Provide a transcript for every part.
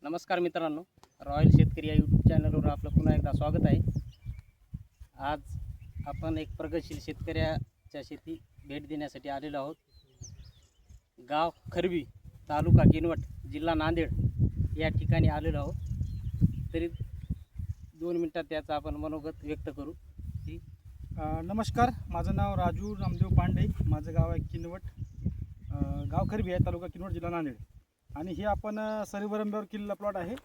नमस्कार मित्रांनो, रॉयल शेतकरी या यूट्यूब चॅनलवर आपलं पुन्हा एकदा स्वागत आहे. आज आपण एक प्रगतशील शेतकऱ्याच्या शेती भेट देण्यासाठी आलेलो आहोत. गाव खरबी, तालुका किनवट, जिल्हा नांदेड या ठिकाणी आलेलो आहोत. तरी 2 मिनिटात त्याचा आपण मनोगत व्यक्त करू. नमस्कार, माझं नाव राजू रामदेव पांडे. माझं गाव आहे किनवट, गाव खरबी आहे, तालुका किनवट, जिल्हा नांदेड. आणि हे आपण सरीवरंब्यावर केलेला प्लॉट आहे.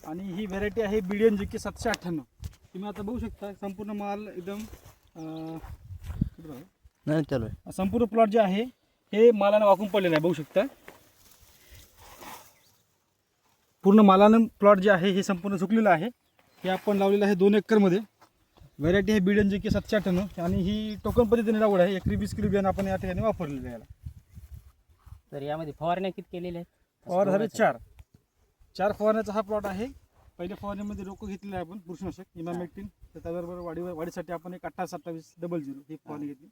आणि ही व्हेरायटी आहे BDN GK 798. तुम्ही आता बघू शकता संपूर्ण माल एकदम नाही चालू आहे. संपूर्ण प्लॉट जे आहे हे मालानं वाकून पडलेलं आहे. बघू शकता पूर्ण मालानं प्लॉट जे आहे हे संपूर्ण झुकलेलं आहे. हे आपण लावलेलं आहे 2 एकरमध्ये. व्हेरायटी आहे BDN GK 798 आणि ही टोकन पद्धतीने लागवड आहे. 21 किलो बियाणं आपण या ठिकाणी वापरलेलं आहे. तर यामध्ये फवारण्या किती केलेल्या आहेत? फवार झाले 4 फवारण्याचा हा प्लॉट आहे. पहिल्या फवारण्यामध्ये रोको घेतलेला आहे आपण बुरशीनाशक इमामेक्टिन. त्याच्याबरोबर वाढीसाठी आपण एक 28-27-00 ही फवारणी घेतली.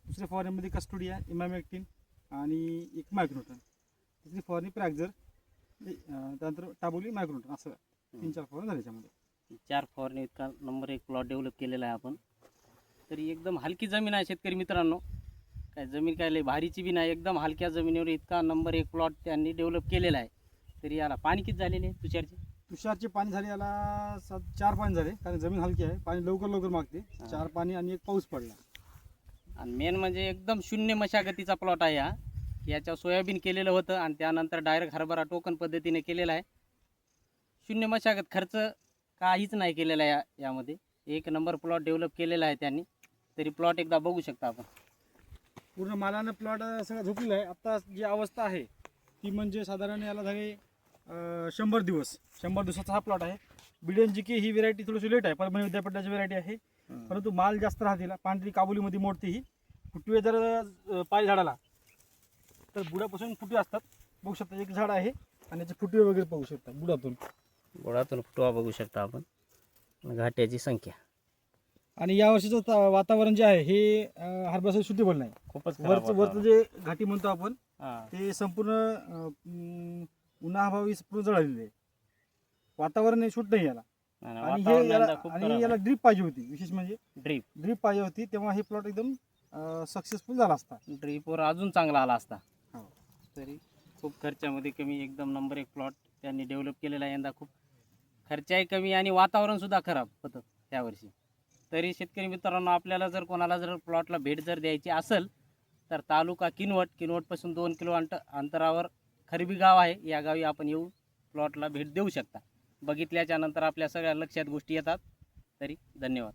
दुसऱ्या फवारण्यामध्ये कस्टोडिया, इमामेक्टिन आणि एक मायक्रोन्यूटन. तिसरी फवारणी प्रॅक्झर, त्यानंतर टाबोली, मायक्रोन्यूटन, असं 3-4 फवारणी झाले. त्याच्यामध्ये 4 फवारणी इतका नंबर 1 प्लॉट डेव्हलप केलेला आहे आपण. तरी एकदम हलकी जमीन आहे शेतकरी मित्रांनो. काय जमीन काय लय भारीची बी नाही, एकदम हलक्या जमिनीवर इतका नंबर 1 प्लॉट त्यांनी डेव्हलप केलेला आहे. तरी याला पाणी किती झालेले आहे तुषारचे पाणी झाले याला 4 पाणी झाले, कारण जमीन हलकी आहे. पाणी लवकर मागते. 4 पाणी आणि 1 पाऊस पडला. आणि मेन म्हणजे एकदम शून्य मशागतीचा प्लॉट आहे हा. याच्या सोयाबीन केलेलं होतं आणि त्यानंतर डायरेक्ट हरभरा टोकन पद्धतीने केलेला आहे. शून्य मशागत, खर्च काहीच नाही केलेला आहे यामध्ये. 1 नंबर प्लॉट डेव्हलप केलेला आहे त्यांनी. तरी प्लॉट एकदा बघू शकता आपण. पूर्ण मालानं प्लॉट सगळं झुकलेलं आहे. आत्ता जी अवस्था आहे ती म्हणजे साधारण याला झाले 100 दिवस. 100 दिवसाचा हा प्लॉट आहे. BDN GK ही व्हेरायटी थोडीशी लेट आहे, परभणी विद्यापीठाची व्हेरायटी आहे. परंतु माल जास्त राहते. पांढरी काबुलीमध्ये मोडते ही. फुटवे जर पाय झाडाला तर बुडापासून फुटवे असतात. बघू शकता एक झाड आहे आणि याचे फुटवे वगैरे बघू शकता बुडातून फुटवा बघू शकता आपण. घाट्याची संख्या आणि या वर्षीचं वातावरण जे आहे हे हरभऱ्यासाठी सुटेबल नाही. खूपच वरचं जे घाटी म्हणतो आपण ते संपूर्ण उन्हाअभावी पूर्ण जळालेलं आहे. वातावरण सूट नाही याला. आणि याला ड्रीप पाहिजे होती. विशेष म्हणजे ड्रीप पाहिजे होती, तेव्हा हे प्लॉट एकदम सक्सेसफुल झाला असता. ड्रीपवर अजून चांगला आला असता. तरी खूप खर्चामध्ये कमी एकदम नंबर 1 प्लॉट त्यांनी डेव्हलप केलेला आहे. यंदा खूप खर्चही कमी आणि वातावरण सुद्धा खराब होतं त्यावर्षी. तरी शेतकरी मित्रांनो, आपल्याला जर कोणाला जर प्लॉटला भेट जर द्यायची असेल तर तालुका किनवटपासून 2 किलो अंतरावर खरबी गाव आहे. या गावी आपण येऊन प्लॉटला भेट देऊ शकता. बघितल्याच्या नंतर आपल्या सगळ्या लक्षात गोष्टी येतात. तरी धन्यवाद.